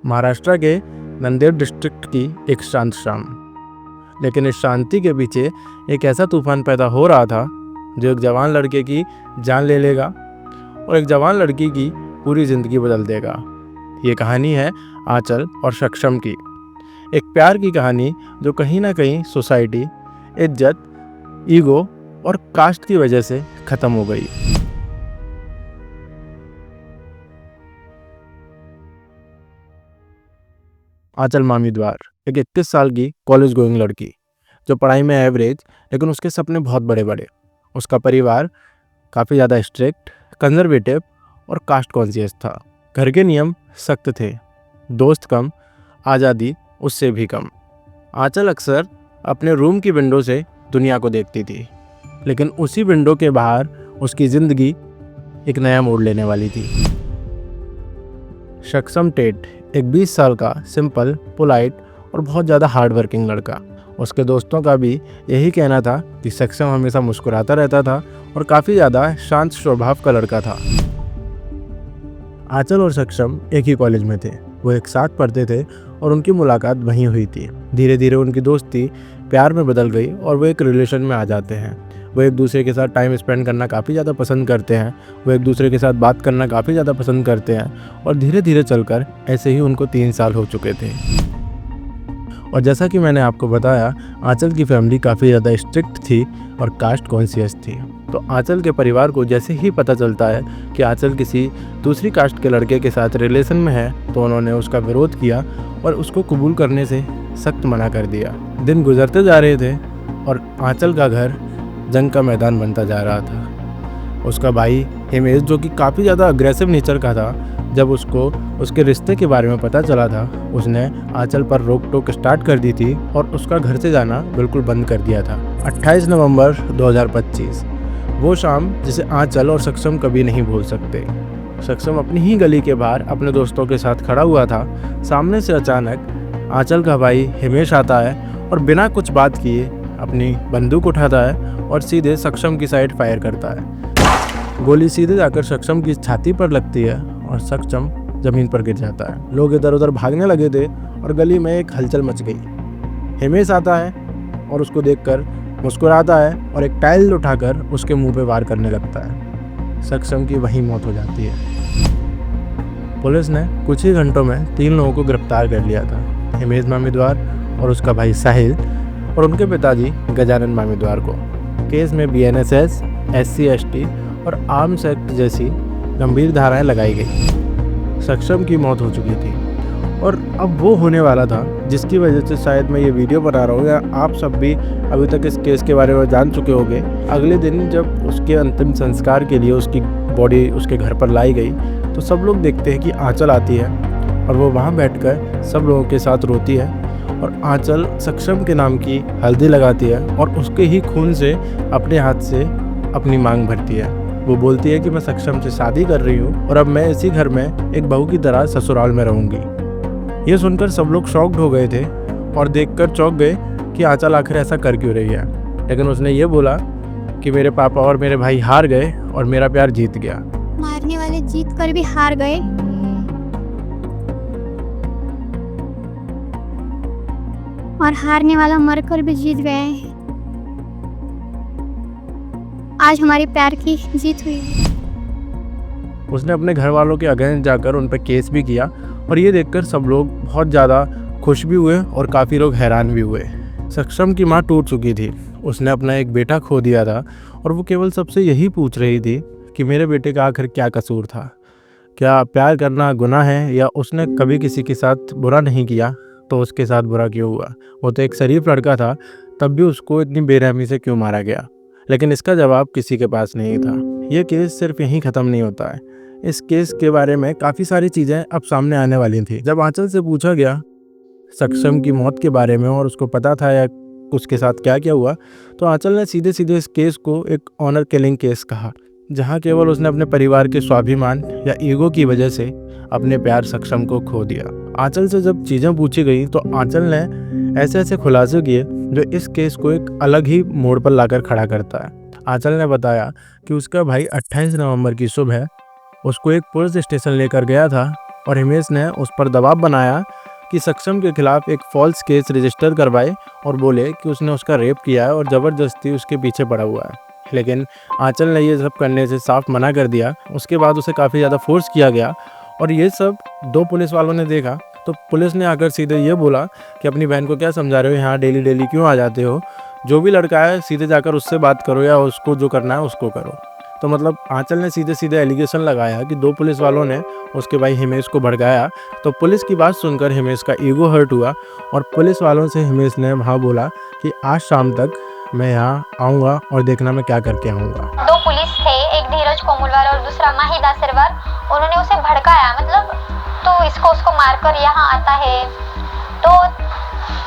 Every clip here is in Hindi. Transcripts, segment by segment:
महाराष्ट्र के नांदेड़ डिस्ट्रिक्ट की एक शांत शाम, लेकिन इस शांति के पीछे एक ऐसा तूफान पैदा हो रहा था जो एक जवान लड़के की जान ले लेगा और एक जवान लड़की की पूरी ज़िंदगी बदल देगा। ये कहानी है आंचल और सक्षम की, एक प्यार की कहानी जो कहीं ना कहीं सोसाइटी, इज्जत, ईगो और कास्ट की वजह से ख़त्म हो गई। आंचल मामीद्वार एक 21 साल की कॉलेज गोइंग लड़की जो पढ़ाई में एवरेज, लेकिन उसके सपने बहुत बड़े बड़े। उसका परिवार काफ़ी ज़्यादा स्ट्रिक्ट, कंजर्वेटिव और कास्ट कॉन्शियस था। घर के नियम सख्त थे, दोस्त कम, आज़ादी उससे भी कम। आंचल अक्सर अपने रूम की विंडो से दुनिया को देखती थी, लेकिन उसी विंडो के बाहर उसकी ज़िंदगी एक नया मोड़ लेने वाली थी। सक्षम टेट एक 20 साल का सिंपल, पोलाइट और बहुत ज़्यादा हार्ड वर्किंग लड़का। उसके दोस्तों का भी यही कहना था कि सक्षम हमेशा मुस्कुराता रहता था और काफ़ी ज़्यादा शांत स्वभाव का लड़का था। आंचल और सक्षम एक ही कॉलेज में थे, वो एक साथ पढ़ते थे और उनकी मुलाकात वहीं हुई थी। धीरे धीरे उनकी दोस्ती प्यार में बदल गई और वो एक रिलेशन में आ जाते हैं। वो एक दूसरे के साथ टाइम स्पेंड करना काफ़ी ज़्यादा पसंद करते हैं, वो एक दूसरे के साथ बात करना काफ़ी ज़्यादा पसंद करते हैं और धीरे धीरे चलकर ऐसे ही उनको 3 साल हो चुके थे। और जैसा कि मैंने आपको बताया, आंचल की फैमिली काफ़ी ज़्यादा स्ट्रिक्ट थी और कास्ट कॉन्शियस थी। तो आंचल के परिवार को जैसे ही पता चलता है कि आंचल किसी दूसरी कास्ट के लड़के के साथ रिलेशन में है, तो उन्होंने उसका विरोध किया और उसको कबूल करने से सख्त मना कर दिया। दिन गुजरते जा रहे थे और आंचल का घर जंग का मैदान बनता जा रहा था। उसका भाई हिमेश, जो कि काफ़ी ज़्यादा अग्रेसिव नेचर का था, जब उसको उसके रिश्ते के बारे में पता चला था, उसने आंचल पर रोक टोक स्टार्ट कर दी थी और उसका घर से जाना बिल्कुल बंद कर दिया था। 28 नवंबर 2025, वो शाम जिसे आंचल और सक्षम कभी नहीं भूल सकते। सक्षम अपनी ही गली के बाहर अपने दोस्तों के साथ खड़ा हुआ था। सामने से अचानक आंचल का भाई हिमेश आता है और बिना कुछ बात किए अपनी बंदूक उठाता है और सीधे सक्षम की साइड फायर करता है। गोली सीधे जाकर सक्षम की छाती पर लगती है और सक्षम ज़मीन पर गिर जाता है। लोग इधर उधर भागने लगे थे और गली में एक हलचल मच गई। हिमेश आता है और उसको देखकर मुस्कुराता है और एक टाइल उठाकर उसके मुंह पे वार करने लगता है। सक्षम की वहीं मौत हो जाती है। पुलिस ने कुछ ही घंटों में 3 लोगों को गिरफ्तार कर लिया था, हिमेश मामीद्वार और उसका भाई साहिल और उनके पिताजी गजानन मामीद्वार को। केस में BNSS, SC/ST और आर्म्स एक्ट जैसी गंभीर धाराएं लगाई गई। सक्षम की मौत हो चुकी थी और अब वो होने वाला था जिसकी वजह से शायद मैं ये वीडियो बना रहा हूँ, या आप सब भी अभी तक इस केस के बारे में जान चुके होंगे। अगले दिन जब उसके अंतिम संस्कार के लिए उसकी बॉडी उसके घर पर लाई गई, तो सब लोग देखते हैं कि आंचल आती है और वो वहाँ बैठकर सब लोगों के साथ रोती है और आंचल सक्षम के नाम की हल्दी लगाती है और उसके ही खून से अपने हाथ से अपनी मांग भरती है। वो बोलती है कि मैं सक्षम से शादी कर रही हूँ और अब मैं इसी घर में एक बहू की तरह ससुराल में रहूँगी। ये सुनकर सब लोग शॉक्ड हो गए थे और देखकर चौंक गए कि आंचल आखिर ऐसा कर क्यों रही है। लेकिन उसने ये बोला कि मेरे पापा और मेरे भाई हार गए और मेरा प्यार जीत गया। मारने वाले जीत कर भी हार गए और हारने वाला मरकर भी जीत गए। आज हमारे प्यार की जीत हुई। उसने अपने घर वालों के अगेंस्ट जाकर उन पर केस भी किया और ये देखकर सब लोग बहुत ज़्यादा खुश भी हुए और काफ़ी लोग हैरान भी हुए। सक्षम की माँ टूट चुकी थी, उसने अपना एक बेटा खो दिया था और वो केवल सबसे यही पूछ रही थी कि मेरे बेटे का आखिर क्या कसूर था, क्या प्यार करना गुनाह है, या उसने कभी किसी के साथ बुरा नहीं किया तो उसके साथ बुरा क्यों हुआ। वो तो एक शरीफ लड़का था, तब भी उसको इतनी बेरहमी से क्यों मारा गया। लेकिन इसका जवाब किसी के पास नहीं था। यह केस सिर्फ यहीं ख़त्म नहीं होता है। इस केस के बारे में काफ़ी सारी चीज़ें अब सामने आने वाली थी। जब आंचल से पूछा गया सक्षम की मौत के बारे में और उसको पता था या उसके साथ क्या क्या हुआ, तो आंचल ने सीधे सीधे इस केस को एक ऑनर किलिंग केस कहा, जहां केवल उसने अपने परिवार के स्वाभिमान या ईगो की वजह से अपने प्यार सक्षम को खो दिया। आंचल से जब चीज़ें पूछी गई तो आंचल ने ऐसे ऐसे खुलासे किए जो इस केस को एक अलग ही मोड़ पर लाकर खड़ा करता है। आंचल ने बताया कि उसका भाई 28 नवंबर की सुबह उसको एक पुलिस स्टेशन लेकर गया था और हिमेश ने उस पर दबाव बनाया कि सक्षम के खिलाफ एक फॉल्स केस रजिस्टर करवाए और बोले कि उसने उसका रेप किया है और ज़बरदस्ती उसके पीछे पड़ा हुआ है। लेकिन आंचल ने ये सब करने से साफ मना कर दिया। उसके बाद उसे काफ़ी ज़्यादा फोर्स किया गया और ये सब 2 पुलिस वालों ने देखा। तो पुलिस ने आकर सीधे ये बोला कि अपनी बहन को क्या समझा रहे हो, यहाँ डेली डेली क्यों आ जाते हो, जो भी लड़का है सीधे जाकर उससे बात करो या उसको जो करना है उसको करो। तो मतलब आंचल ने सीधे सीधे एलिगेशन लगाया कि 2 पुलिस वालों ने उसके भाई हिमेश को भड़काया। तो पुलिस की बात सुनकर हिमेश का ईगो हर्ट हुआ और पुलिस वालों से हिमेश ने वहाँ बोला कि आज शाम तक मैं यहाँ आऊँगा और देखना मैं क्या करके आऊँगा। 2 पुलिस थे, एक धीरज कोमुलवार और दूसरा माहिदा सरवार। उन्होंने उसे भड़काया, मतलब तो इसको उसको मारकर यहाँ आता है, तो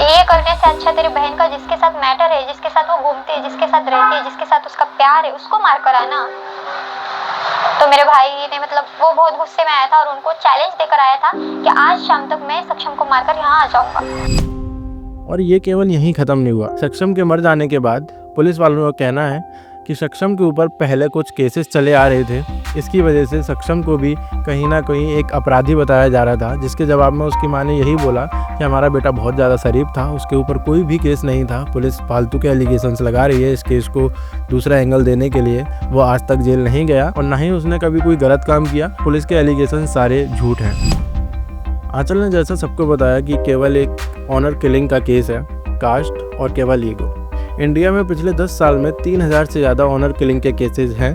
ये करने से अच्छा तेरी बहन का जिसके साथ मैटर है, जिसके साथ वो घूमती है, जिसके साथ रहती है, जिसके साथ उसका प्यार है, उसको मार कर आना। तो मेरे भाई ने मतलब वो बहुत गुस्से में आया था और उनको चैलेंज देकर आया था कि आज शाम तक मैं सक्षम को मारकर यहाँ आ जाऊंगा। और ये केवल यहीं ख़त्म नहीं हुआ। सक्षम के मर जाने के बाद पुलिस वालों का कहना है कि सक्षम के ऊपर पहले कुछ केसेस चले आ रहे थे। इसकी वजह से सक्षम को भी कहीं ना कहीं एक अपराधी बताया जा रहा था, जिसके जवाब में उसकी माँ ने यही बोला कि हमारा बेटा बहुत ज़्यादा शरीफ था, उसके ऊपर कोई भी केस नहीं था। पुलिस फालतू के एलिगेशंस लगा रही है इस केस को दूसरा एंगल देने के लिए। वो आज तक जेल नहीं गया और ना ही उसने कभी कोई गलत काम किया। पुलिस के एलिगेशन सारे झूठ हैं। आंचल ने जैसा सबको बताया कि केवल एक ऑनर किलिंग का केस है, कास्ट और केवल ईगो। इंडिया में पिछले 10 साल में 3000 से ज़्यादा ऑनर किलिंग के केसेस हैं।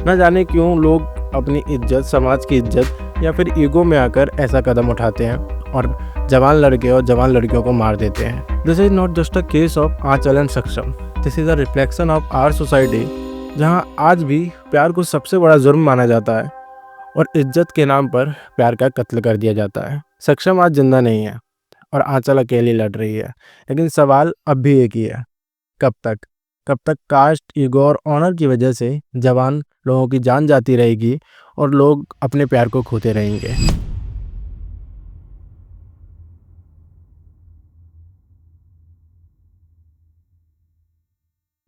न जाने क्यों लोग अपनी इज्जत, समाज की इज्जत या फिर ईगो में आकर ऐसा कदम उठाते हैं और जवान लड़के और जवान लड़कियों को मार देते हैं। This is not just a case of Anchal and Saksham, this is a reflection of our society, जहाँ आज भी प्यार को सबसे बड़ा जुर्म माना जाता है और इज्जत के नाम पर प्यार का कत्ल कर दिया जाता है। सक्षम आज जिंदा नहीं है और आंचल अकेली लड़ रही है, लेकिन सवाल अब भी एक ही है, कब तक? कब तक कास्ट, ईगो और ऑनर की वजह से जवान लोगों की जान जाती रहेगी और लोग अपने प्यार को खोते रहेंगे?